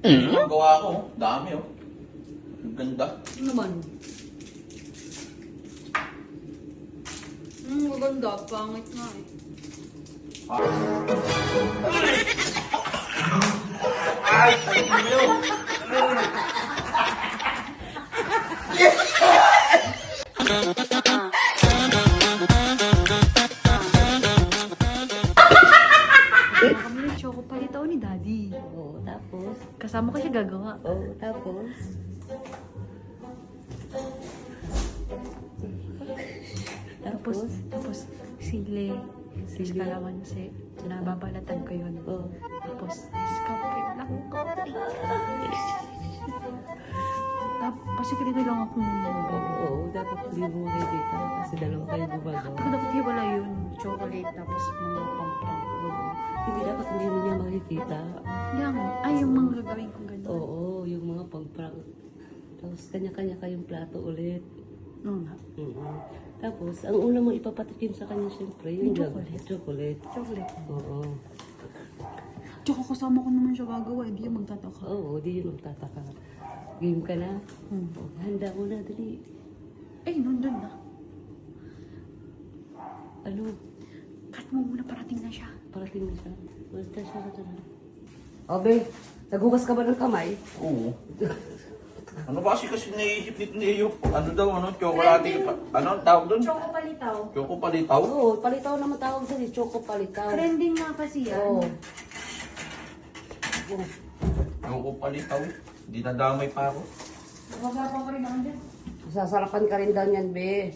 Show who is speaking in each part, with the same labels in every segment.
Speaker 1: Ang gawa ko, dami oh. Ang ganda.
Speaker 2: Ano naman? Maganda. Pangit nga eh.
Speaker 1: Ay, tayo mo yun.
Speaker 2: Kami ng choco palitaw ni Daddy.
Speaker 3: Oo, tapos?
Speaker 2: Kasama ko siya gagawa.
Speaker 3: Oo, tapos?
Speaker 2: Tapos sili. Tapos kalamansi. Nababalatan ko yun.
Speaker 3: Oo.
Speaker 2: Tapos escape lang ko. Tapos secret lang ako nun.
Speaker 3: Oo, dapat hindi mo makikita kasi dalawa kayo gumagawa.
Speaker 2: Pero dapat hiwala yun. Chocolate tapos mga pang-pang.
Speaker 3: Hindi dapat hindi mo niya makikita.
Speaker 2: Yan. Ay, yung mga gagawin ko ganun.
Speaker 3: Oo, yung mga pang-prank. Tapos kanya-kanya kayong plato ulit.
Speaker 2: Oo nga.
Speaker 3: Tapos, ang una mo ipapatikim sa kanya siyempre, yung
Speaker 2: chocolate.
Speaker 3: chocolate.
Speaker 2: Chocolate.
Speaker 3: Oo.
Speaker 2: Tsaka kasama ko naman siya gagawa. Hindi yung magtataka.
Speaker 3: Oo, di yun magtataka. Game ka na?
Speaker 2: Hmm.
Speaker 3: Handa mo na, dali.
Speaker 2: Ay, nandun na.
Speaker 3: Ano?
Speaker 2: Cut mo muna, parating na siya.
Speaker 3: Parating na siya. Basta siya na talaga. Obe, naghugas ka ba ng kamay?
Speaker 1: Oo. Ano ba kasi naiisip ni Iyo? Ano daw, chocolate, ano tawag doon?
Speaker 2: Choco palitaw.
Speaker 1: Choco palitaw?
Speaker 3: Oo, palitaw naman tawag sa choco palitaw.
Speaker 2: Trending nga kasi yan.
Speaker 3: Oo.
Speaker 1: Choco palitaw. Hindi nadamay pa ako.
Speaker 2: Magawa ko rin naman dyan.
Speaker 3: Sasarapan ka rin daw niyan, be.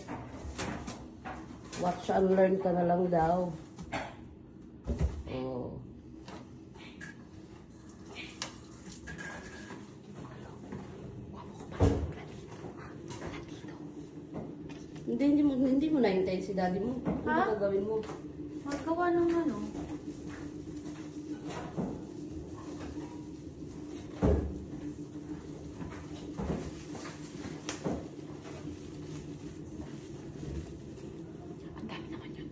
Speaker 3: Watch and learn ka na lang daw. Oo. Hindi mo nahintayin si daddy mo.
Speaker 2: Ha?
Speaker 3: Ano gagawin mo?
Speaker 2: Magawa ng ano. Ang dami naman yun.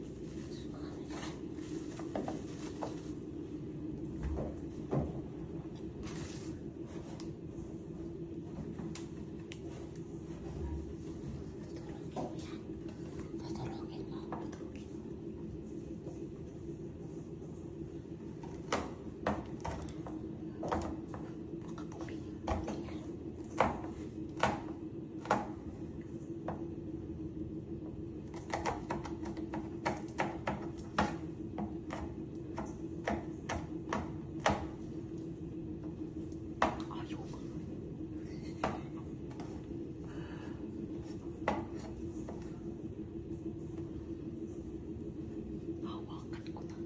Speaker 2: Hawakan ko na.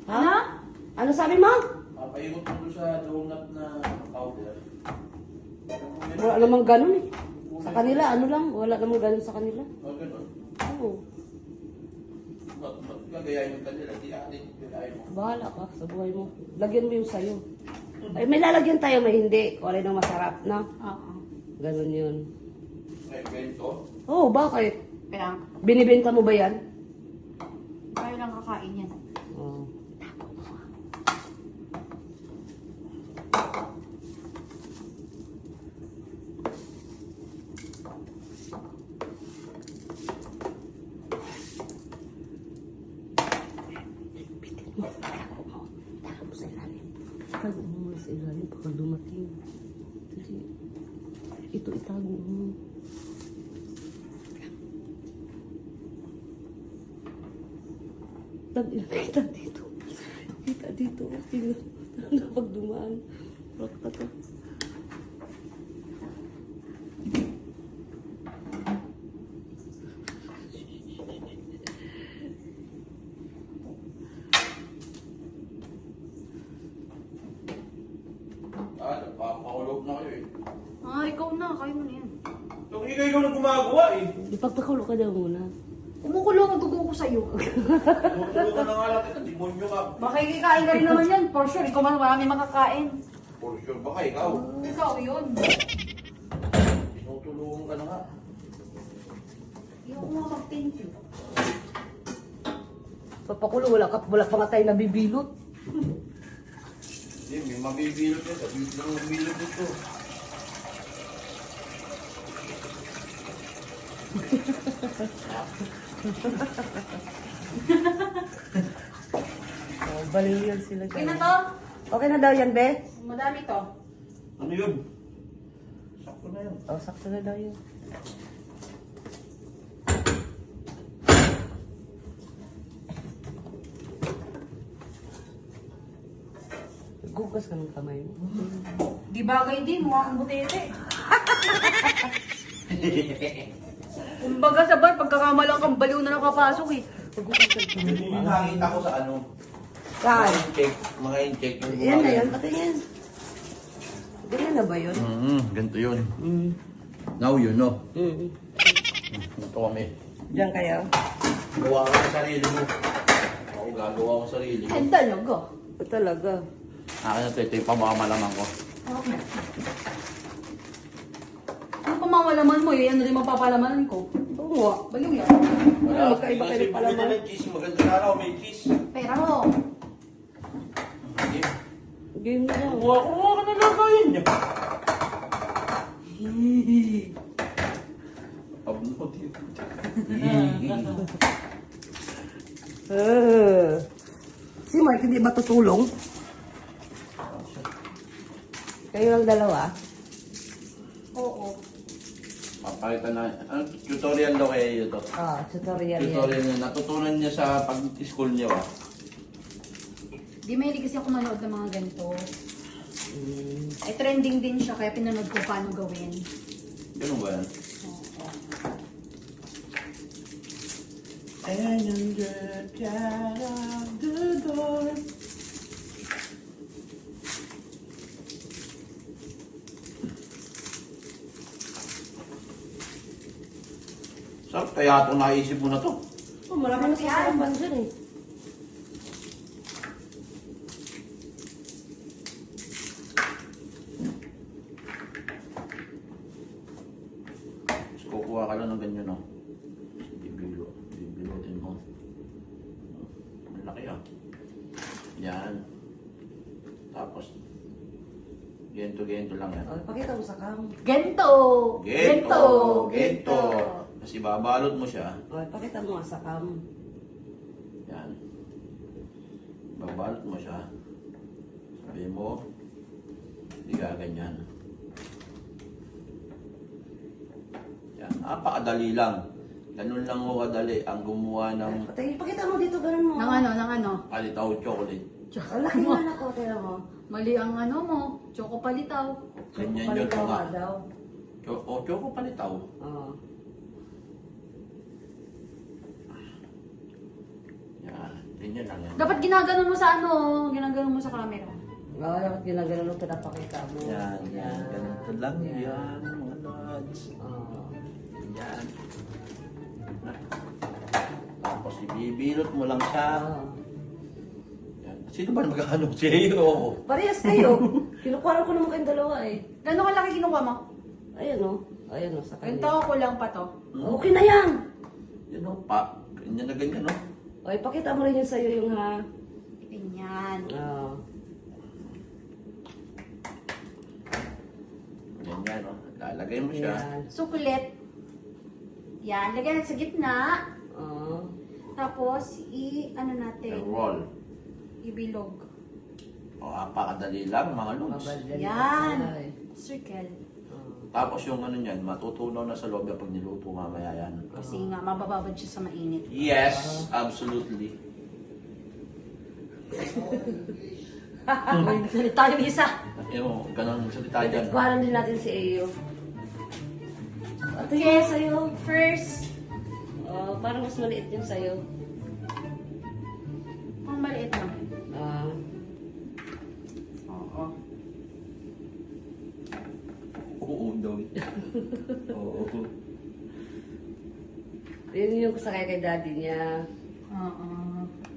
Speaker 3: Ha? Ano sabi mo?
Speaker 1: Papaikot mo doon sa donut na powder.
Speaker 3: Wala namang ganun eh. Sa kanila, ano lang, wala namang ganun sa kanila.
Speaker 1: O, ganun.
Speaker 3: Oo.
Speaker 1: Ba't gagayahin yung kanila? Di atin, gagayahin mo.
Speaker 3: Bahala ka sa buhay mo. Lagyan mo yung sayo. Ay, may lalagyan tayo, may hindi. Kung alin ang masarap, no?
Speaker 2: Oo.
Speaker 3: Ganun yun.
Speaker 1: May bento.
Speaker 3: Oo, bakit?
Speaker 2: Kaya,
Speaker 3: Binibenta mo ba yan?
Speaker 2: kaya lang kakain yan.
Speaker 3: Oo. Tago sa ilalim. Tago mo muna sa ilalim baka dumating. Kasi ito itago mo. Kita dito. Kita dito. Tingnan mo. Pag dumaan. Rock ka to.
Speaker 1: Nagpapahulog na kayo eh.
Speaker 2: Ikaw na. Kaya mo na yan.
Speaker 1: Yung ikaw na gumagawa eh.
Speaker 3: Ipagpakulo ka daw muna.
Speaker 2: Kumukulo ang dugo ko sa'yo.
Speaker 1: Tutulungan na nga lang kita, demonyo ka.
Speaker 2: Makikikain ka rin naman yan. For sure, ikaw man marami makakain.
Speaker 1: For sure. Baka ikaw.
Speaker 2: Ikaw yun.
Speaker 1: Tinutulungan ka na nga.
Speaker 2: Yung mga mag-thank you.
Speaker 3: Papakulo, wala pa nga tayo nabibilot.
Speaker 1: Hindi, may mabibilot yan. Sabi lang mabibilot ito.
Speaker 3: Oh, baliw yan sila.
Speaker 2: Okay na to?
Speaker 3: Okay na daw yan, be?
Speaker 2: Madami to.
Speaker 1: Ano yun? Sakto na yun.
Speaker 3: Oh, sakto na daw yun. Gugas ka ng kamay mo.
Speaker 2: Di bagay din, mukha kang butete. Kumbaga sa bar, pagkakamalang kang baliw na nakapasok eh.
Speaker 3: Gugas ka ng kamay mo.
Speaker 1: Yung nakita ko sa ano.
Speaker 3: Saan?
Speaker 1: Mga in-check.
Speaker 3: Yan na yun, pati yan. Ganyan na ba yun?
Speaker 1: Ganito yun.
Speaker 3: Mm.
Speaker 1: Now you know.
Speaker 3: Mm.
Speaker 1: Ito kami.
Speaker 3: Diyan kayo?
Speaker 1: Gawa ka sa sarili mo. Ako gagawa ko sa sarili ko.
Speaker 2: Ang talaga.
Speaker 3: Talaga.
Speaker 1: Akin na ito yung pamamalaman ko.
Speaker 2: Okay. Ano pamamalaman mo? Yan na rin mapapalamanan ko.
Speaker 3: Oo nga.
Speaker 2: Baliw yan.
Speaker 3: Wala, magkaiba kayo ng palaman.
Speaker 1: May cheese. Maganda na ako, may cheese.
Speaker 2: Pera mo.
Speaker 1: Sige.
Speaker 3: Game na lang.
Speaker 1: Kuha ko nga ka na lagayin niya. Abno dito.
Speaker 3: Si Mark, hindi ba tutulong? Kayo lang dalawa?
Speaker 2: Oo.
Speaker 1: Papakita na. Tutorial daw kayo ito.
Speaker 3: Ah, tutorial yan.
Speaker 1: Tutorial niya. Natutunan niya sa pag-school niya ba?
Speaker 2: Di mahilig kasi ako manood ng mga ganito.
Speaker 3: Mm.
Speaker 2: Eh, trending din siya, kaya pinanood ko paano gawin.
Speaker 1: Ganun ba yan?
Speaker 2: Oo.
Speaker 1: And under the door. Sarap kaya ito naisip mo na to.
Speaker 3: Oh, marami na sasarapan dyan eh.
Speaker 1: Tapos kukuha ka lang ng ganyan, no? Bibilutin mo. Ang laki, ah. Yan. Tapos, gento lang yan.
Speaker 3: Oh, pakita mo sa cam.
Speaker 2: Gento!
Speaker 1: Gento! Kasi babalot mo siya.
Speaker 3: Oh, pakita mo nga sa cam.
Speaker 1: Yan. Babalot mo siya. Sabi mo, hindi ka ganyan. Yan. Napakadali lang. Ganun lang mo kadali ang gumawa ng
Speaker 3: Patay, pakita mo dito, ganun mo.
Speaker 2: Nang ano?
Speaker 1: palitaw chocolate.
Speaker 3: Ang laki mo na ko, tira mo.
Speaker 2: Mali ang ano mo, choco palitaw.
Speaker 1: Ganyan yun
Speaker 3: Palitaw
Speaker 1: nga.
Speaker 3: nga daw.
Speaker 1: Choco palitaw.
Speaker 3: Oo.
Speaker 1: Yan. Ganyan lang yan.
Speaker 2: Dapat ginaganon mo sa ano, ginaganon mo sa camera.
Speaker 3: Oo, dapat ginagano nung pinapakita mo.
Speaker 1: Yan. Ganito lang yan, mga lods.
Speaker 3: Oo.
Speaker 1: Yan. Tapos ibibilot mo lang siya.
Speaker 3: Oo.
Speaker 1: Yan. Sino ba maghahanap sa iyo?
Speaker 3: Parehas kayo. Kinukuha ko naman kayong dalawa eh.
Speaker 2: Gano'ng kalaki kinuha mo?
Speaker 3: Ayun o. Ayun o, sa
Speaker 2: Ganito
Speaker 3: kanya.
Speaker 2: ko lang pa to.
Speaker 3: Okay na yan!
Speaker 1: Yan o, pa. Ganyan na ganyan, no?
Speaker 3: O, ipakita mo rin yun sa'yo yung ha.
Speaker 2: Ganyan.
Speaker 3: Oo.
Speaker 1: Ganyan, no? Lalagay mo siya.
Speaker 3: Yan.
Speaker 2: Sukulit. Yan, lagyan sa gitna.
Speaker 3: Oo.
Speaker 2: Tapos, ano natin,
Speaker 1: Roll.
Speaker 2: ibilog.
Speaker 1: O, apakadali lang, mga lods.
Speaker 3: Mabadali
Speaker 2: Yan.
Speaker 3: ka eh.
Speaker 2: Circle.
Speaker 3: Oo.
Speaker 1: Tapos yung ano niyan, matutunaw na sa loob pag niluto mamaya yan.
Speaker 2: Kasi nga, mabababad siya sa mainit.
Speaker 1: Yes, absolutely.
Speaker 2: Salita yung isa.
Speaker 1: Yung ganun salita dyan.
Speaker 3: Kuhanan din natin si Ayo. Ito yung sa'yo.
Speaker 2: First,
Speaker 3: Parang mas maliit yung sa'yo.
Speaker 2: ang maliit na.
Speaker 3: Ah.
Speaker 2: Oo.
Speaker 1: Oo daw. Oo.
Speaker 3: Yun yung sakay kay daddy niya.
Speaker 2: Oo.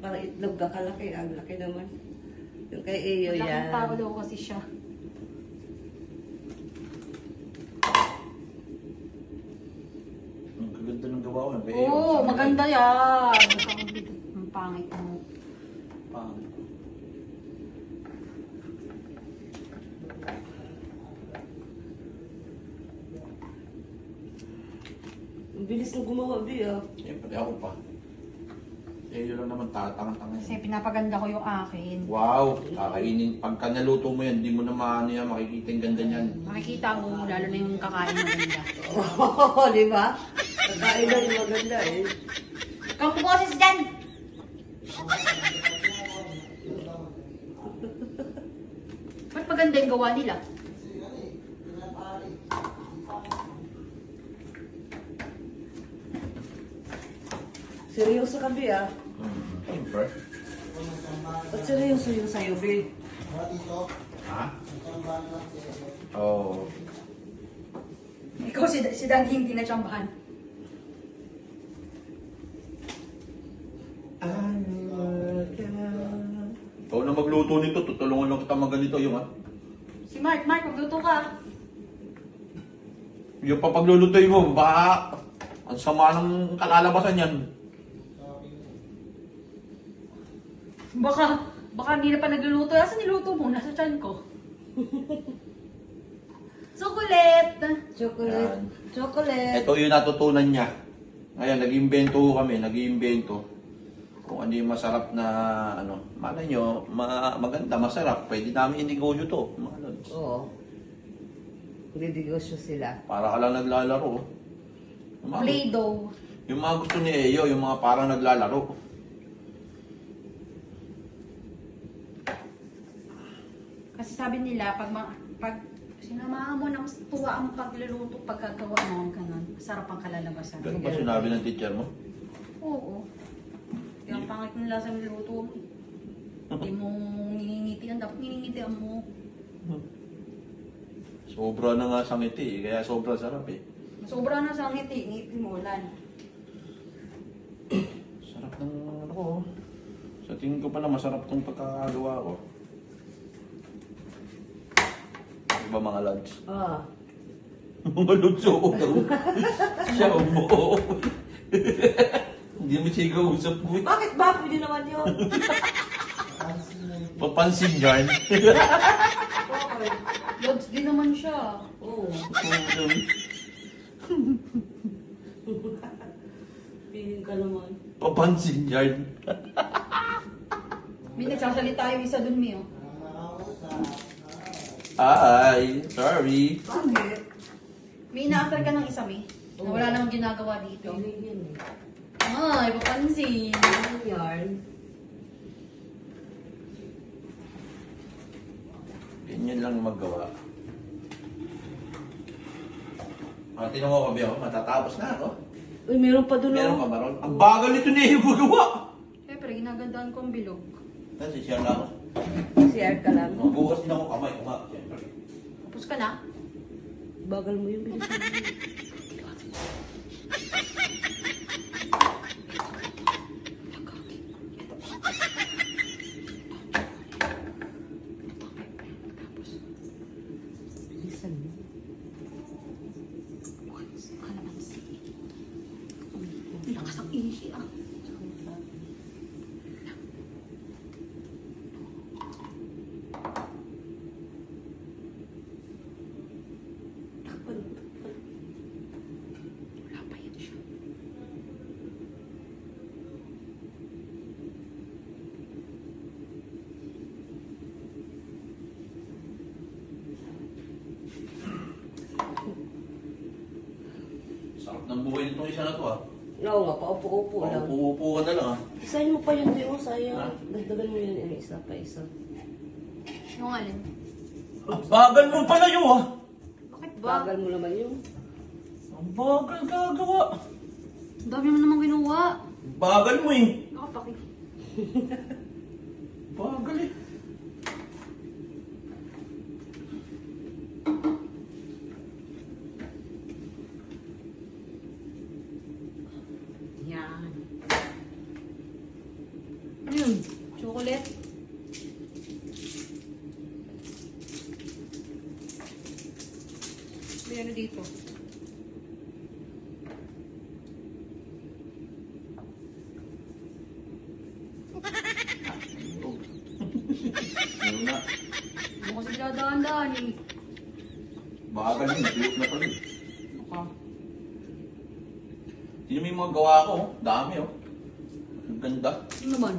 Speaker 3: Parang itlog ka kalaki. Ang laki naman. Yung kay Ayo yan.
Speaker 2: Malaking tao daw kasi siya. Oo, maganda yan. Ang pangit mo.
Speaker 1: Pangit.
Speaker 3: Ang bilis na gumawa, Bi, ah.
Speaker 1: Siyempre ako pa. Eh, yun lang naman tatanga-tanga.
Speaker 2: Kasi pinapaganda ko yung akin.
Speaker 1: Wow, kakainin. Pagka naluto mo yan, di mo na maano yan, makikita yung ganda niyan.
Speaker 2: Makikita mo, lalo na yung kakain maganda.
Speaker 3: Oo, di ba? Pagkain na yung maganda, eh.
Speaker 2: Kang boses dyan! Ba't maganda yung gawa nila?
Speaker 3: Seryoso ka, Bi, ah.
Speaker 1: Siyempre.
Speaker 3: Ba't seryoso yung sa'yo, Bi?
Speaker 1: Ha? Oo.
Speaker 2: Ikaw si Danny hindi na tsambahan.
Speaker 1: Ikaw na magluto nito, tutulungan lang kita magganito yung
Speaker 2: Si Mark, magluto ka.
Speaker 1: yung papaglulutoy mo, baka ang sama ng kalalabasan yan.
Speaker 2: Baka hindi na pa nagluluto. Asan niluto mo? Nasa tiyan ko. Chocolate!
Speaker 3: Chocolate.
Speaker 1: Yan.
Speaker 3: Chocolate.
Speaker 1: Ito yung natutunan niya. Ngayon, nag-imbento kami, nag-imbento. Kung ano yung masarap na, ano, malay nyo, maganda, masarap. Pwede namin inegosyo to, mga lods.
Speaker 3: Oo. Nagdidegosyo sila.
Speaker 1: Para ka lang naglalaro. Yung mga,
Speaker 2: Play-Doh.
Speaker 1: yung mga gusto ni Eyo, yung mga parang naglalaro.
Speaker 2: Kasi sabi nila, pag sinamahan mo ng tuwa ang pagluluto, pagkagawa mo, ganun, masarap ang kalalabasan.
Speaker 1: Ganun ba sinabi ng teacher mo?
Speaker 2: Oo. Kaya ang pangit ng lasa ng luto mo. Hindi mo nginingitian, dapat nginingitian mo.
Speaker 1: Sobra na nga sa ngiti, kaya sobra sarap eh.
Speaker 2: Sobra na sa ngiti mo, lan.
Speaker 1: Sarap ng ano ko. Sa tingin ko pala masarap tong pagkakagawa ko. Di ba mga lads?
Speaker 3: Ah.
Speaker 1: Mga lads, oo daw. Siya, oo. Hindi mo siya ikausap ko.
Speaker 3: Bakit ba? Pwede naman yun.
Speaker 1: Papansin yan.
Speaker 3: Okay.
Speaker 2: Lods din naman siya.
Speaker 3: Oo. Piling ka naman.
Speaker 1: Papansin yan.
Speaker 2: May nagsasalita yung isa dun, Mio.
Speaker 1: Ay, sorry.
Speaker 3: Bakit?
Speaker 2: May inaasar ka ng isa, Mi. Na wala namang ginagawa dito.
Speaker 3: Piling yun eh.
Speaker 2: Ay, papansin.
Speaker 3: Ano yarn?
Speaker 1: Ganyan lang magawa. Tinan mo kami ako, matatapos na ako.
Speaker 3: Uy, meron pa doon.
Speaker 1: Meron ka ba ron? Ang bagal nito na yung magawa.
Speaker 2: Siyempre, ginagandaan ko ang bilog.
Speaker 1: Kasi siya lang.
Speaker 3: CR ka lang.
Speaker 1: Magbukas din ako kamay ko nga. Siyempre.
Speaker 2: Tapos ka na?
Speaker 3: Bagal mo yung bilis. Bilisan mo.
Speaker 2: Kalamansi. Lakas ang ihi, ah. Wala pa yan siya.
Speaker 1: Sarap ng buhay nitong isa na to ah.
Speaker 3: Oo nga, paupo-upo lang.
Speaker 1: Uupo ka na lang ah.
Speaker 3: Isahin mo pa yun, Teo.
Speaker 1: Ha?
Speaker 3: Sayang. Dagdagan mo yun yung isa pa isa.
Speaker 2: Yung alin?
Speaker 1: Ang bagal mo pala yun ah.
Speaker 2: Bakit ba?
Speaker 3: Bagal mo naman yun.
Speaker 1: Ang bagal gagawa.
Speaker 2: Ang dami mo namang ginawa.
Speaker 1: Bagal mo eh.
Speaker 2: Nakapaki.
Speaker 1: Bagal eh.
Speaker 2: Yan. Yun. Chocolate. May ano dito. yan eh.
Speaker 1: Bagal yun, natuyok na pala.
Speaker 2: Mukha.
Speaker 1: Tingnan mo yung mga gawa ko, oh. Dami oh. Ang ganda.
Speaker 2: Ano naman?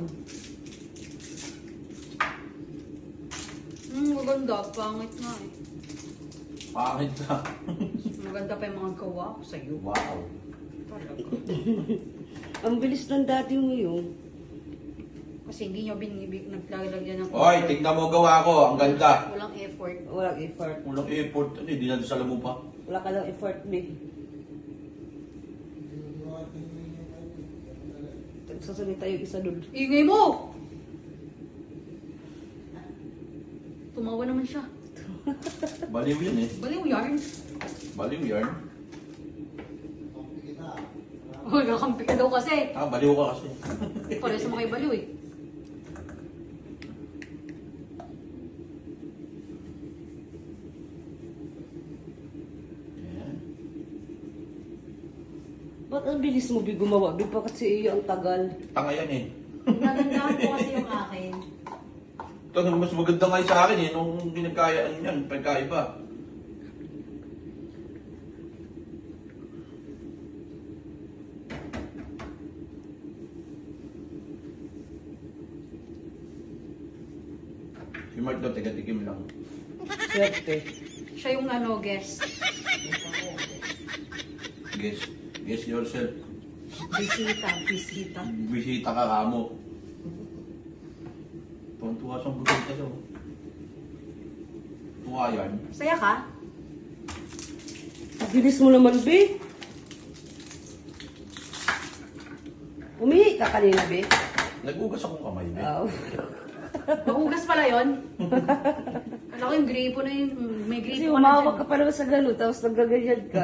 Speaker 2: Maganda. Pangit nga eh.
Speaker 1: Pangit na.
Speaker 2: Maganda pa yung mga gawa ko sa'yo.
Speaker 1: Wow.
Speaker 2: Talaga.
Speaker 3: Ang bilis ng dati mo yun.
Speaker 2: Kasi hindi nyo naglalagyan ng...
Speaker 1: Hoy, tingnan mo gawa ko. Ang ganda.
Speaker 2: Walang effort.
Speaker 3: Walang effort.
Speaker 1: Walang effort. Ano, hindi na sa mo pa.
Speaker 3: Wala ka lang effort, babe. Sasalita yung isa doon.
Speaker 2: Ingay mo! Tumawa naman siya.
Speaker 1: Baliw yan eh.
Speaker 2: Baliw yarn.
Speaker 1: Baliw yarn.
Speaker 2: Oh, nakampi ka daw kasi.
Speaker 1: Ah, baliw ka kasi.
Speaker 2: Pares mo kayo baliw eh.
Speaker 1: Yan.
Speaker 3: Ba't ang bilis mo, Bi, gumawa? Bi, pa kasi iyo ang tagal.
Speaker 1: Tanga yan eh.
Speaker 2: Nagandahan ko kasi yung akin.
Speaker 1: Ito, mas maganda nga sa akin eh. Nung ginagkayaan yan, pagkaiba. Si Mark daw, tiga-tikim lang.
Speaker 3: Swerte.
Speaker 2: Siya yung guest.
Speaker 1: Guess yourself.
Speaker 2: Bisita.
Speaker 1: Bisita ka kamo. Tuwan-tuwa siyang bisita daw. Tuwa yan.
Speaker 2: Saya ka?
Speaker 3: Ang bilis mo naman, Bi. Umihi ka kanina, Bi.
Speaker 1: Nag-ugas akong kamay, be.
Speaker 3: Oo.
Speaker 2: Mahugas pala yun. Kala ko yung gripo na yun. May
Speaker 3: Kasi
Speaker 2: gripo
Speaker 3: umawag ka pa naman sa gano'n, tapos nagaganyan ka.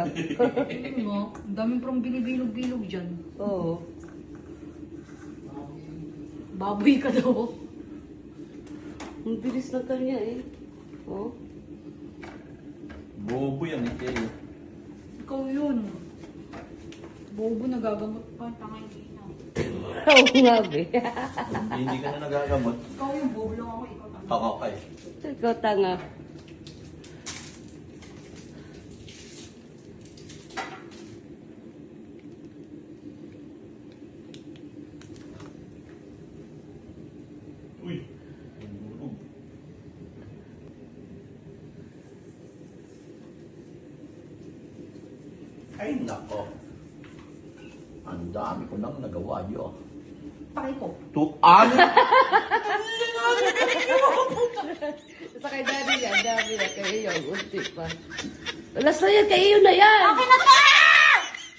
Speaker 2: mo. Ang daming parang binibilog-bilog dyan.
Speaker 3: Oo.
Speaker 2: Baboy ka daw.
Speaker 3: Ang bilis ng kanya eh. Oh.
Speaker 1: Bobo yan, eh.
Speaker 2: Ikaw yun. Bobo nagagamot pa. Tangay na.
Speaker 3: Oo nga, Bi.
Speaker 1: Hindi ka na nagagamot.
Speaker 2: Ikaw yung bobo lang ako. Ikaw tangay.
Speaker 1: Kakakay.
Speaker 3: Ikaw tanga.
Speaker 1: Uy. Ay, nako. Ang dami ko nang nagawa niyo.
Speaker 2: Pakay ko.
Speaker 1: Tuan!
Speaker 3: Sa kay daddy yan, dami na kayo yun. Unti pa. Last na yan, kayo na yan.
Speaker 2: Akin na to!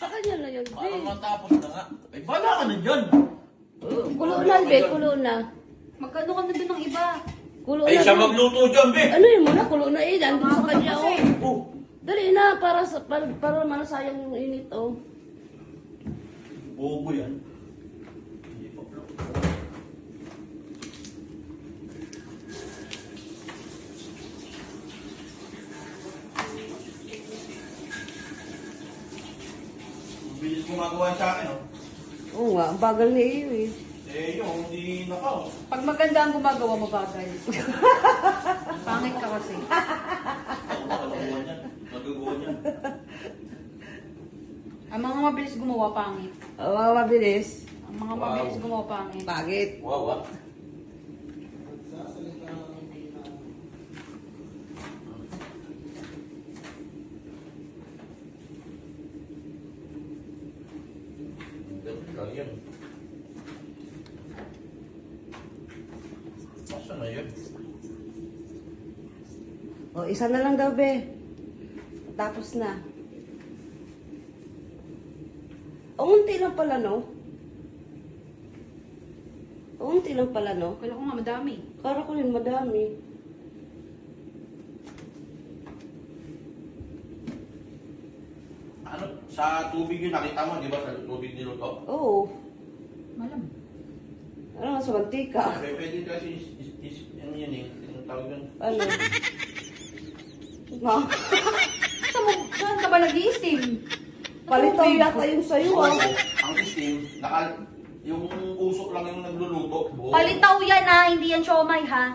Speaker 3: Sa kanya na yun, Bi.
Speaker 1: Parang matapos na nga. Ay, bala ka na dyan!
Speaker 3: Kulo na, Bi. Kulo na.
Speaker 2: Magkano ka na dun ng iba?
Speaker 3: Kulo
Speaker 1: Ay,
Speaker 3: na.
Speaker 1: siya magluto dyan, be!
Speaker 3: Ano yun muna? Kulo na eh. Nandun sa kanya,
Speaker 2: Kasi,
Speaker 3: oh.
Speaker 1: Oh,
Speaker 3: Dali na, para manasayang yung init, oh.
Speaker 1: bobo yan. Hindi pa pala. Ang bilis gumagawa sa akin, oh.
Speaker 3: Oo nga, ang bagal ni iyo eh.
Speaker 1: Eh, yung hindi nakaw.
Speaker 2: pag maganda ang gumagawa, mabagal. Pangit ka kasi.
Speaker 1: Nagagawa niyan. Nagagawa niyan.
Speaker 2: Ang mga mabilis gumawa, pangit.
Speaker 3: Oo, mga mabilis.
Speaker 2: Ang mga
Speaker 1: Wow.
Speaker 2: mabilis gumawa, pangit.
Speaker 3: Bagit.
Speaker 1: Wow, ah. Ganun lang yan. Basta na yun.
Speaker 3: O, isa na lang daw, be. Tapos na. O, unti lang pala, no? O, unti lang pala, no?
Speaker 2: Kala ko nga madami.
Speaker 3: Para ko rin madami.
Speaker 1: Ano, sa tubig yun, nakita mo, di ba? Sa tubig niluto?
Speaker 3: Oo.
Speaker 2: Malam.
Speaker 3: Ano nga sa mantika?
Speaker 1: Pwede kasi, ano yan eh, yung tawag yun.
Speaker 3: Ano? Ma,
Speaker 2: Saan ka ba nag-i-steam?
Speaker 3: palitaw yata yung sa'yo,
Speaker 1: Oo,
Speaker 3: ah.
Speaker 1: ang steam, yung usok lang yung nagluluto. Buo.
Speaker 2: Palitaw yan ha, hindi yan siomay ha.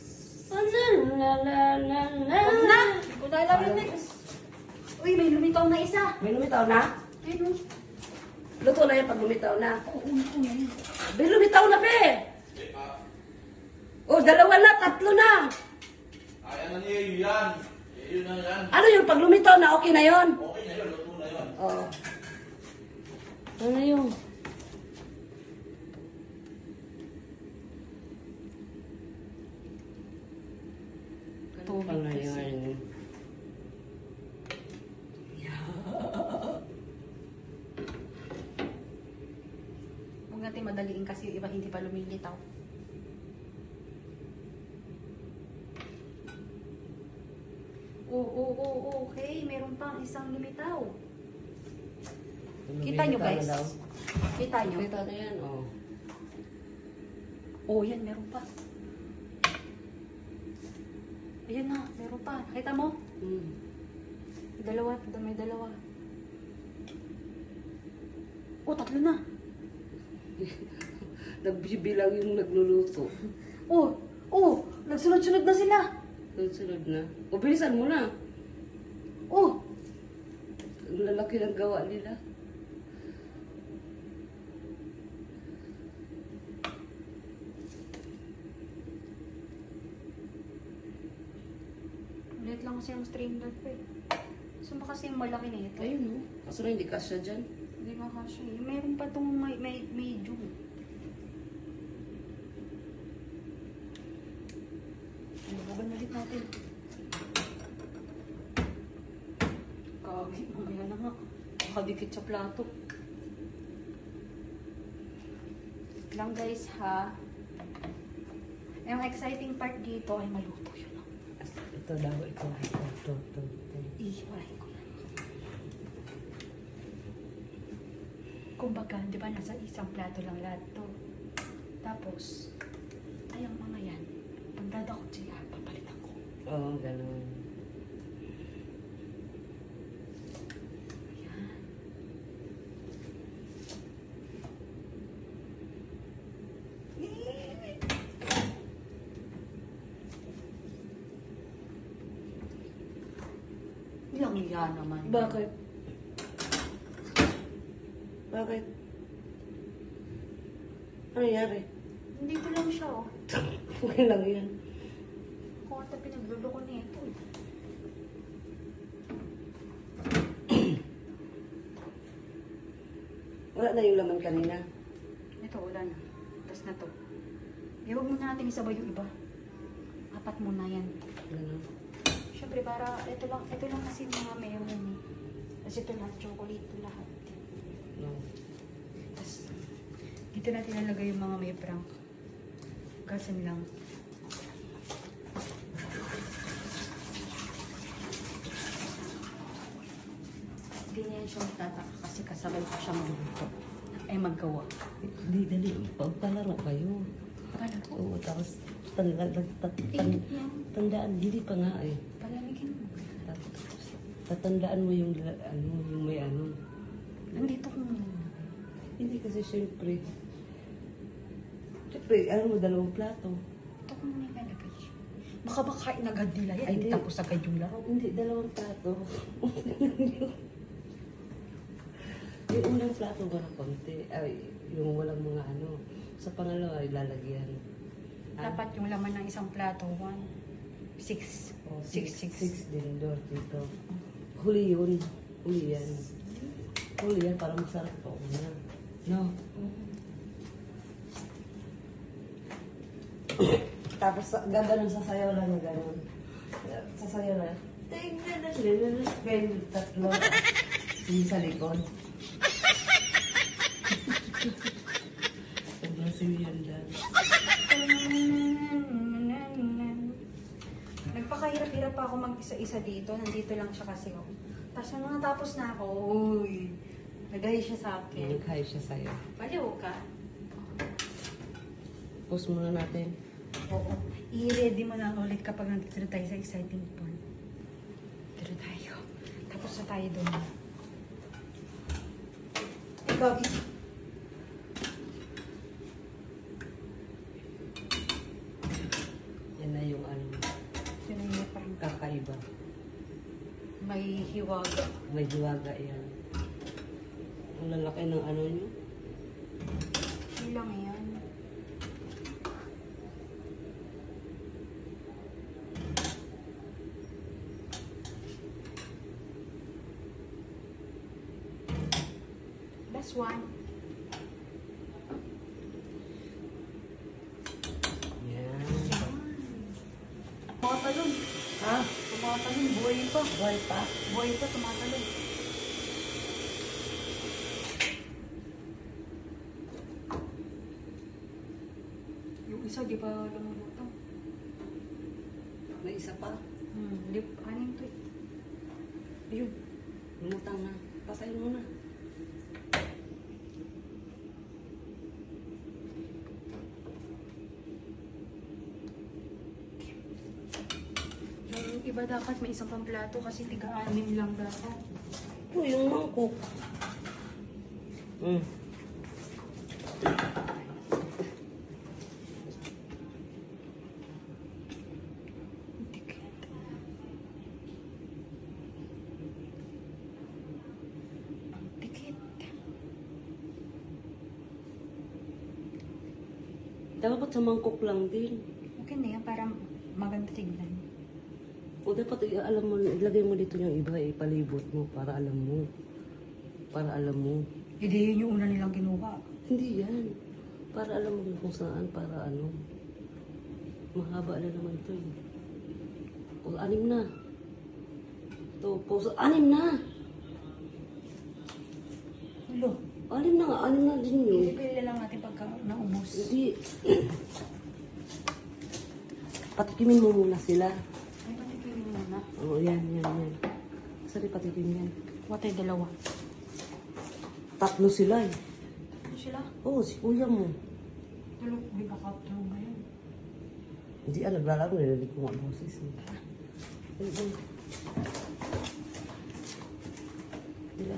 Speaker 3: la la la la.
Speaker 2: Huwag na! Hindi ko na alam yung next. Uy, may lumitaw na isa.
Speaker 3: May lumitaw na?
Speaker 2: Ayun,
Speaker 3: Luto na yan pag lumitaw na.
Speaker 2: oo, ito na yun.
Speaker 3: Be, lumitaw na, be! Oh, dalawa na, tatlo na.
Speaker 1: Ayan na niya yan. Yun na yan.
Speaker 3: Ano yung pag lumitaw na, okay na yon?
Speaker 1: Okay na yun, luto na yun.
Speaker 3: Oo. Ano yung?
Speaker 2: Tubig kasi. Huwag natin madaliin kasi yung iba hindi pa lumilitaw. Oo, okay. Meron pang isang lumitaw. Kita nyo, guys? Kita nyo?
Speaker 3: Kita na yan, oh.
Speaker 2: Oo, yan. Meron pa. Ayan na. Meron pa. Nakita mo?
Speaker 3: Hmm.
Speaker 2: Dalawa. May dalawa. Oh, tatlo na.
Speaker 3: Nagbibilang yung nagluluto.
Speaker 2: Oh, nagsunod-sunod na sila.
Speaker 3: Sunod na. O, bilisan mo na.
Speaker 2: Oh,
Speaker 3: Ang lalaki ng gawa nila.
Speaker 2: ulit lang kasi yung streamlet ko eh. Gusto mo kasi yung malaki na ito?
Speaker 3: Ayun, no? Kaso na hindi kasya dyan.
Speaker 2: Hindi nga kasi. Meron pa itong may medium. Lubugan ulit natin. Kagi, mamaya na nga. Nakadikit sa plato. Wait lang guys ha. Yung exciting part dito ay maluto yun.
Speaker 3: Ito daw, ito.
Speaker 2: Ihiwalay ko na. Kumbaga, di ba nasa isang plato lang lahat to. Tapos, ay ang mga yan, pag dadakot siya, papalitan ko.
Speaker 3: Oo, ganun.
Speaker 2: Ayan. Ilang yan naman.
Speaker 3: Bakit? Bakit? Ano nangyari?
Speaker 2: Dito lang siya, oh.
Speaker 3: Okay lang yan.
Speaker 2: Kung ata pinagluloko niya ito.
Speaker 3: Wala na yung laman kanina.
Speaker 2: Ito, wala na. Tapos na to. Huwag muna natin isabay yung iba. Apat muna yan.
Speaker 3: Ganun.
Speaker 2: Siyempre, para ito lang kasi mga meron eh. Tapos ito lahat, chocolate ito lahat.
Speaker 3: No.
Speaker 2: Tapos, dito natin nalagay yung mga may prank. Gasan lang. Hindi niya yan siya matataka kasi kasabay ko siya magluto. Ay maggawa.
Speaker 3: Di, dali. Pagpalaro kayo.
Speaker 2: Paano po?
Speaker 3: Oo, tapos tandaan, hindi pa nga eh.
Speaker 2: Palamigin mo.
Speaker 3: Tatandaan mo yung, yung may ano.
Speaker 2: Nandito kung
Speaker 3: Hindi kasi syempre, ano mo, dalawang plato.
Speaker 2: ito kung may nalagay. Baka makain agad nila yan.
Speaker 3: Ay,
Speaker 2: Hindi
Speaker 3: hindi.
Speaker 2: tapos agad yung laro.
Speaker 3: Hindi, dalawang plato. Yung unang plato ba ng konti, ay, yung walang mga ano. Sa pangalawa ay lalagyan.
Speaker 2: Dapat yung laman ng isang plato, 6.
Speaker 3: Oh,
Speaker 2: 6.
Speaker 3: six din doon dito. Huli yun. Huli yan. Huli yan para masarap pa una. No? Tapos gano'n sasayaw lang na gano'n. Sasayaw lang. Tingnan na sila. Kayo tatlo. Yung sa likod. Sobrang siyan lang.
Speaker 2: Nagpakahirap-hirap pa ako mag-isa-isa dito. Nandito lang siya kasi ako. Tapos nung natapos na ako, uy, nagay siya sa akin.
Speaker 3: Nag-hi siya sa'yo.
Speaker 2: Baliw ka.
Speaker 3: Post muna natin.
Speaker 2: Oo. I-ready mo na ulit kapag nandito na tayo sa exciting point. Dito tayo. Tapos na tayo doon. Ay, Gagi.
Speaker 3: Yan na yung ano. Kakaiba.
Speaker 2: May hiwaga.
Speaker 3: May hiwaga yan. Ang lalaki ng ano nyo.
Speaker 2: Ilang yan. Last one.
Speaker 3: Yan.
Speaker 2: Tumatalon.
Speaker 3: Ha?
Speaker 2: Tumatalon. Buhay pa.
Speaker 3: Buhay pa?
Speaker 2: Buhay pa, tumatalon. Yung isa, di ba lumulutang?
Speaker 3: May isa pa.
Speaker 2: Di, anin to eh.
Speaker 3: Ayun. Lumutang na. Pasayin mo na.
Speaker 2: Yung iba dapat may isang pang plato kasi tiga-anim lang dapat.
Speaker 3: Ito yung mangkok. Hmm.
Speaker 2: Tikit.
Speaker 3: Dapat sa mangkok lang din.
Speaker 2: Okay na yan, para maganda tignan.
Speaker 3: O dapat alam mo, ilagay mo dito yung iba, ipalibot mo para alam mo. Para alam mo.
Speaker 2: Hindi yun yung una nilang ginuha.
Speaker 3: Hindi yan. Para alam mo kung saan, para ano. Mahaba na naman ito eh. O, 6 na. Ito, puso, 6 na.
Speaker 2: Ulo.
Speaker 3: 6 na nga, 6 na din yun.
Speaker 2: Ipili lang natin pagka naubos.
Speaker 3: Hindi. Patikimin mo muna sila.
Speaker 2: Ay, patipili mo na.
Speaker 3: Oo, yan. Sari patikim yan.
Speaker 2: Watay dalawa.
Speaker 3: 3 sila eh.
Speaker 2: Ano sila?
Speaker 3: Oo, si kuya mo.
Speaker 2: Tulog. Di ba kaptulog ngayon?
Speaker 3: Hindi, naglalaro. Narinig ko nga boses eh. Ayun.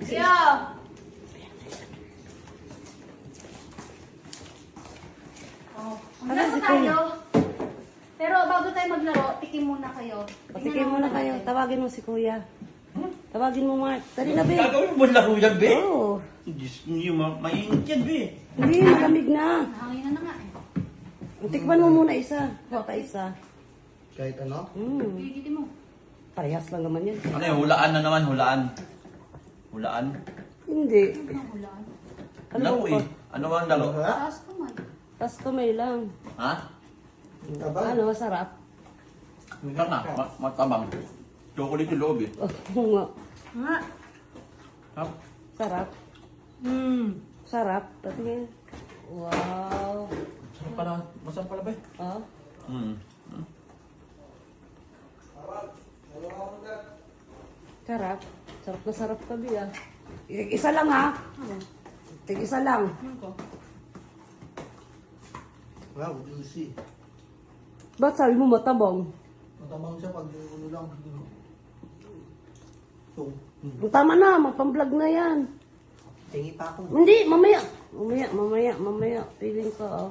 Speaker 2: Kuya! Oh, maglaro tayo. Pero bago tayo maglaro, tikim muna kayo.
Speaker 3: Patikim mo na kayo. Tawagin mo si kuya. Tawagin mo, Mark. Dali na, be.
Speaker 1: Gagawin mo laro yan, be?
Speaker 3: Oo.
Speaker 1: Diyos niyo, mainit yan, be.
Speaker 3: Hindi, malamig na.
Speaker 2: Nahangin na nga eh.
Speaker 3: Tikman mo muna isa. Baka isa.
Speaker 4: Kahit ano?
Speaker 2: Pigiti mo.
Speaker 3: Parehas lang naman yan.
Speaker 1: Ano yung hulaan na naman, hulaan? Hulaan?
Speaker 3: Hindi.
Speaker 2: Ano ang hulaan?
Speaker 1: Laro eh. Ano ba ang laro?
Speaker 2: Taas kamay.
Speaker 3: Tapos kamay lang.
Speaker 1: Ha?
Speaker 3: Ano, masarap.
Speaker 1: Ikaw na, matabang. Chocolate yung loob eh.
Speaker 3: Oo nga.
Speaker 2: Nga.
Speaker 1: Ha?
Speaker 3: Sarap. Sarap. Patingin. Wow.
Speaker 1: Masarap pala ba eh?
Speaker 3: Oh. Sarap. Sarap na sarap ka, Bia. Isa lang, ha? Isa lang.
Speaker 2: Ano ko?
Speaker 4: Wow, juicy.
Speaker 3: Ba't sabi mo matabang?
Speaker 4: Matamang siya pag ano lang. So,
Speaker 3: Tama na, mapamblog na yan.
Speaker 4: tingi pa ako.
Speaker 3: Hindi, mamaya. Feeling ko, oh.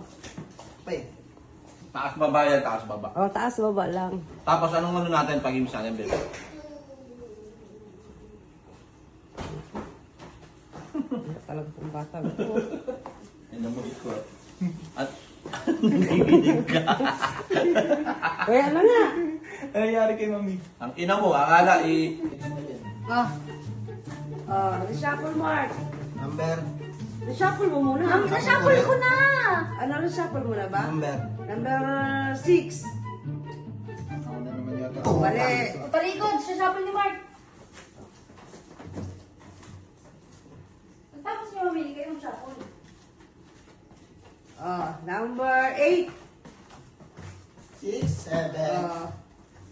Speaker 4: Pa eh.
Speaker 1: Taas baba yan, taas baba.
Speaker 3: Oh, taas, baba lang.
Speaker 1: Tapos anong ano natin pag imsa yan, bebe?
Speaker 3: Talaga pong bata.
Speaker 1: Yan ang mabit ko. At nanginig ka.
Speaker 3: Kaya ano na?
Speaker 4: Ano nangyari kay mami?
Speaker 1: Ang ina mo, akala
Speaker 3: Oh. Oh, reshuffle, Mark.
Speaker 4: Number.
Speaker 3: Reshuffle mo muna.
Speaker 2: Nashuffle ko na!
Speaker 3: Ano, reshuffle mo na ba?
Speaker 4: Number.
Speaker 3: Number 6.
Speaker 4: Ako na naman yata.
Speaker 3: Mali.
Speaker 2: Palikod, shuffle ni Mark. Tapos niyo mamili kayo ng shuffle.
Speaker 3: Oh, number 8.
Speaker 4: 6, 7.
Speaker 3: Oh.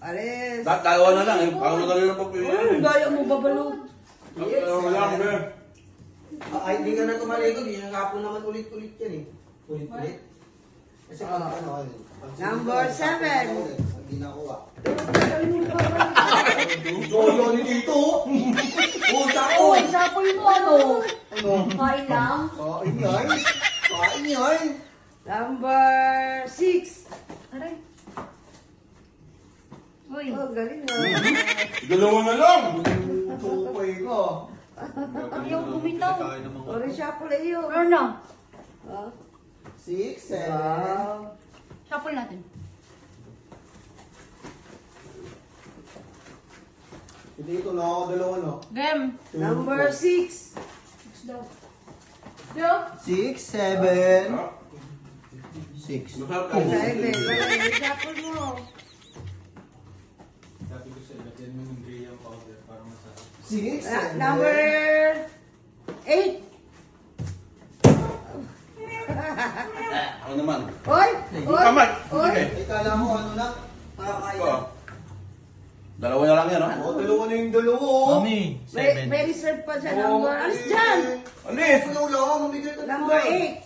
Speaker 3: Alis.
Speaker 1: dalawa na lang eh. Ako na rin ang pagpili.
Speaker 3: Gaya mo babalo.
Speaker 1: Dalawa lang, be.
Speaker 4: Ay, hindi ka na tumalikod. Yung kapon naman ulit-ulit yan eh. Ulit-ulit. Kasi pag ano,
Speaker 3: Number 7.
Speaker 4: Pag di nakuha.
Speaker 3: Ano?
Speaker 4: Ni dito. Puta ko.
Speaker 2: Oh, shuffle mo ano?
Speaker 4: Ano?
Speaker 2: Kain lang.
Speaker 4: Kain yan. Kain yan.
Speaker 3: Number 6.
Speaker 2: Aray. Uy.
Speaker 3: Oh, galing na.
Speaker 1: Dalawa na lang.
Speaker 4: Tupay ko.
Speaker 2: Ayaw bumitaw.
Speaker 3: O, reshuffle iyo.
Speaker 2: Ano na?
Speaker 3: Ah,
Speaker 4: 6, 7.
Speaker 3: wow.
Speaker 2: Shuffle natin.
Speaker 4: Hindi ito na ako dalawa no.
Speaker 2: Game.
Speaker 3: Number 6.
Speaker 2: Daw. Daw.
Speaker 4: 6, 7. 6.
Speaker 1: Masarap ka.
Speaker 3: Seven. Wala, reshuffle mo.
Speaker 5: Sabi ko sa lagyan mo ng graham powder para masarap.
Speaker 4: 6,
Speaker 3: Number 8.
Speaker 1: Ano naman?
Speaker 3: Oy! Oy!
Speaker 1: Kamay.
Speaker 3: Oy!
Speaker 1: Sige.
Speaker 4: Ay, kala mo ano na? Nakakain.
Speaker 1: Ito. Dalawa na lang yan, ha?
Speaker 4: Oo, dalawa na yung dalawa. oh.
Speaker 3: May reserve pa dyan.
Speaker 4: Oo,
Speaker 3: Number, alis dyan!
Speaker 1: Alis!
Speaker 4: Ano lang, mamigay ka.
Speaker 3: Number 8.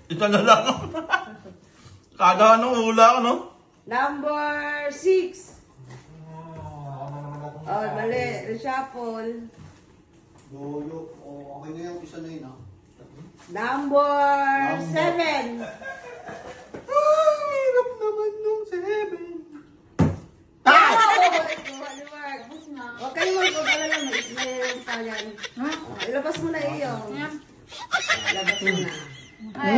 Speaker 1: Isa na lang. Kada ano, hula ka, no?
Speaker 3: Number 6. Oh, mali. Reshuffle.
Speaker 4: Doyo. Oh, okay na yung isa na yun, ah.
Speaker 3: Number 7.
Speaker 4: Hirap naman nung 7.
Speaker 2: Tapos na.
Speaker 3: Huwag kayo mag-alala. May pa yan.
Speaker 2: Ha?
Speaker 3: Ilabas mo na iyo.
Speaker 2: Ayan.
Speaker 3: Ilabas mo na.
Speaker 2: Ay.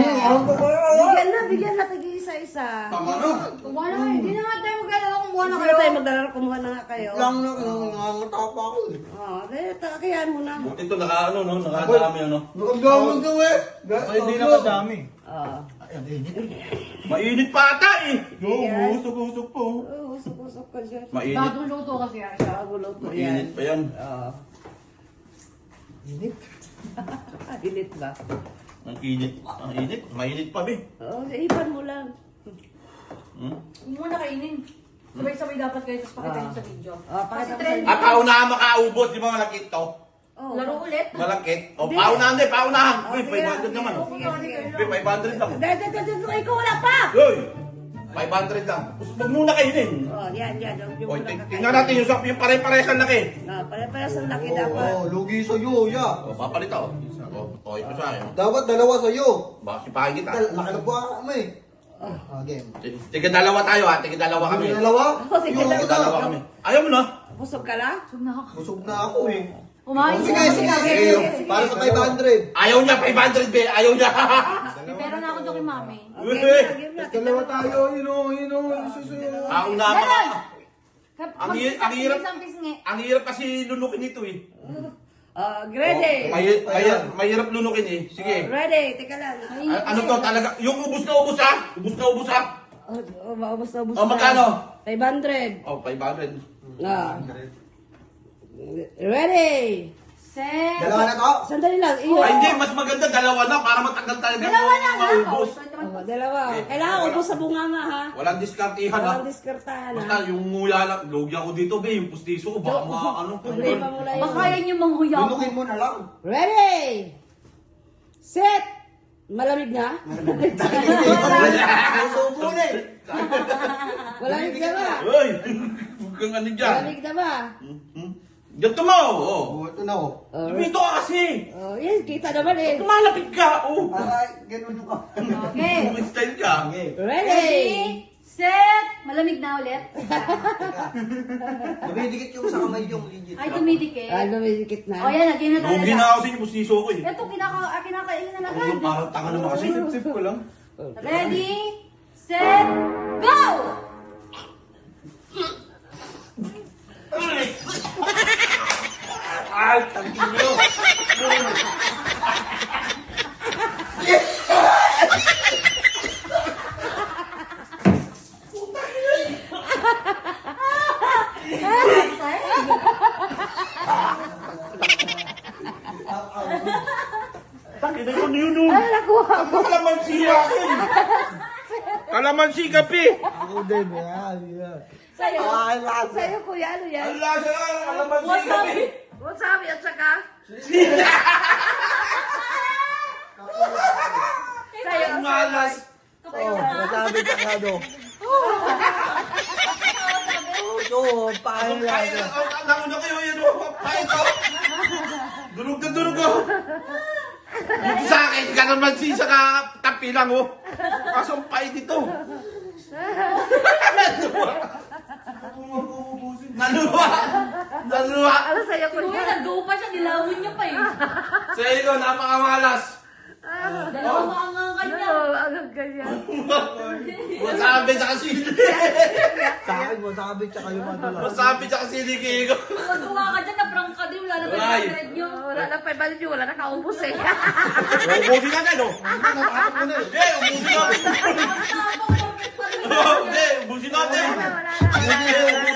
Speaker 3: Bigyan na. Tagi-isa-isa.
Speaker 1: Tama na.
Speaker 2: Kumuha na kayo. Hindi na nga tayo magkala kung kumuha na
Speaker 3: Hindi
Speaker 2: kayo.
Speaker 3: na tayo magdalaro. Kumuha na nga kayo.
Speaker 4: Lang na, nangangatapa ako.
Speaker 3: Kayaan mo na.
Speaker 1: Buti ito, naka-ano, no? Nakadami, ano?
Speaker 4: Nakagawag daw eh.
Speaker 5: Ay, hindi nakadami.
Speaker 3: Oh.
Speaker 1: Mainit pa ata, eh.
Speaker 3: Yes.
Speaker 1: Usok-usok po.
Speaker 3: Usok-usok ka dyan.
Speaker 1: Mainit.
Speaker 2: Bagong luto kasi yan siya.
Speaker 3: Bago luto
Speaker 1: Mainit
Speaker 3: yan.
Speaker 1: pa yan.
Speaker 3: Oo.
Speaker 4: Init.
Speaker 3: Init ba?
Speaker 1: Ang init. Ang init. Mainit pa, be.
Speaker 3: Oo, ipan mo lang.
Speaker 1: Hmm?
Speaker 2: Huwag mo na kainin. Sabay-sabay dapat kayo, tapos pakita nyo sa video.
Speaker 3: Oh, pakita
Speaker 2: Kasi
Speaker 3: mo sa
Speaker 2: trend.
Speaker 1: At paunahan makaubos, di ba malakit to?
Speaker 3: Oh.
Speaker 2: Laro ulit.
Speaker 1: Malakit. O,
Speaker 3: Hindi.
Speaker 1: paunahan din, paunahan.
Speaker 3: Oh,
Speaker 1: Uy,
Speaker 3: sige lang,
Speaker 1: 500
Speaker 3: sige.
Speaker 1: naman, oh.
Speaker 3: Sige, sige.
Speaker 1: Uy, 500 lang.
Speaker 3: Ikaw wala pa!
Speaker 1: Uy! 500 lang. Huwag muna kainin.
Speaker 3: Oh, yan. Yung
Speaker 1: O,
Speaker 3: muna ka
Speaker 1: tingnan natin yung pare-parehas ang laki.
Speaker 3: Pare-pare sa laki dapat.
Speaker 4: Oo, lugi sa'yo, ya.
Speaker 1: O, papalit ako. O, ito sa akin.
Speaker 4: Dapat dalawa sa'yo.
Speaker 1: Baka sipahin kita.
Speaker 4: Nakalabuha ka kami. Game.
Speaker 1: Tiga dalawa tayo, ha? Tiga dalawa kami.
Speaker 4: Dalawa?
Speaker 3: Sige,
Speaker 4: Yung
Speaker 3: dalawa.
Speaker 1: Tiga dalawa kami. Ayaw mo na?
Speaker 3: Busog ka na?
Speaker 2: Huwag na ako.
Speaker 4: Busog na ako eh.
Speaker 2: Kumain
Speaker 4: Sige,
Speaker 2: ka.
Speaker 4: sige,
Speaker 3: sige,
Speaker 4: sige.
Speaker 3: sige.
Speaker 4: Para sa 500.
Speaker 1: Ayaw niya, 500 be. Ayaw niya.
Speaker 2: May pera na ako doon kay mami.
Speaker 3: Game na.
Speaker 4: Dalawa tayo, yun o, susunod.
Speaker 1: Paunahan pa.
Speaker 2: Ganon!
Speaker 1: Ang hirap.
Speaker 2: Isang pisngi.
Speaker 1: Ang hirap kasi lunukin ito, eh.
Speaker 3: Ready?
Speaker 1: Mahirap lunukin, eh. Sige.
Speaker 3: Ready? Teka lang.
Speaker 1: Ano to talaga? Yung ubus na ubus, ha? Ubus na ubus, ha?
Speaker 3: Maubos na.
Speaker 1: O, magkano?
Speaker 3: 500.
Speaker 1: Oh, 500.
Speaker 3: Ah. Ready?
Speaker 2: Set.
Speaker 4: Dalawa na to?
Speaker 3: Sandali lang. Iyo.
Speaker 1: Ay, hindi. Mas maganda dalawa na para matagal tayo
Speaker 2: Dalawa na lang.
Speaker 1: maubos.
Speaker 3: Dalawa. Kailangan ubos sa bunganga ha.
Speaker 1: Walang diskartihan, ha?
Speaker 3: Walang diskartahan
Speaker 1: Basta
Speaker 3: ha.
Speaker 1: yung nguya lang. Logya ko dito, be. Yung pustiso ko. Baka mga ano.
Speaker 3: Hindi pa mula yun.
Speaker 2: Baka yan yung manghuya ko.
Speaker 4: Lunukin mo na lang.
Speaker 3: Ready? Set! Malamig na?
Speaker 4: Subo na eh.
Speaker 3: Malamig na ba?
Speaker 1: Uy! Huwag kang ano dyan.
Speaker 3: Malamig na ba?
Speaker 1: Ganito mo! Oh.
Speaker 4: Oh, ito na oh.
Speaker 1: Dito ka kasi!
Speaker 3: Oh, yan, kita naman eh.
Speaker 1: Kumalapit ka! Oh!
Speaker 4: Para ganun ka.
Speaker 2: Okay.
Speaker 1: May style ka.
Speaker 3: Ready?
Speaker 2: Ready? Set. Malamig na ulit.
Speaker 4: Dumidikit yung sa kamay yung legit.
Speaker 2: Ay, dumidikit.
Speaker 3: Ah, lumidikit na.
Speaker 2: O yan, lagyan na
Speaker 1: Lugi
Speaker 2: talaga.
Speaker 1: na ako sa inyo, pustiso ko, eh.
Speaker 2: Ito, kinakain na lang.
Speaker 1: Ano, parang tanga naman kasi.
Speaker 5: Sip ko lang.
Speaker 2: Ready? Set. Go!
Speaker 1: Ay, tangin nyo! Tangin na yun, yun, yun.
Speaker 3: Ay, nakuha ko.
Speaker 1: Kalamansi akin! Kalamansi kape!
Speaker 4: Ako din, yan.
Speaker 3: Sa'yo.
Speaker 4: Ay, lasa.
Speaker 3: Sa'yo, kuya, ano yan?
Speaker 1: Ang lasa ka! Kalamansi kape!
Speaker 2: Wasabi.
Speaker 3: Wasabi at saka? Sa'yo.
Speaker 1: Ang malas!
Speaker 4: Oh, masabi ka nga do. Oo, paano
Speaker 1: Ay,
Speaker 4: lang.
Speaker 1: nauna kayo, yan o! Ay, ito! Durog na durog Dito sa akin, ka naman si sa tapi lang, oh. Kasumpay dito. Naluwa! Naluwa!
Speaker 3: Ano sa'yo ko
Speaker 2: Kuya, nag-go pa siya, nilawin niya pa eh.
Speaker 1: Sa iyo, napakamalas.
Speaker 2: Dalawang maangang kanya.
Speaker 3: Ang ganyan.
Speaker 1: Masabi sa kasili.
Speaker 4: Sa akin, masabi tsaka yung madula.
Speaker 1: Masabi sa kasili ko.
Speaker 2: Magawa ka dyan, na-prank ka din, wala na ba
Speaker 1: Ay.
Speaker 2: yung nyo?
Speaker 3: Wala na pa ibalik nyo, wala na kaubos eh.
Speaker 1: Ubusin natin, oh. Eh, ubusin natin.
Speaker 2: Tapang perfect pa rin.
Speaker 1: Hindi, ubusin natin.
Speaker 3: Wala na.
Speaker 1: Hindi, ubusin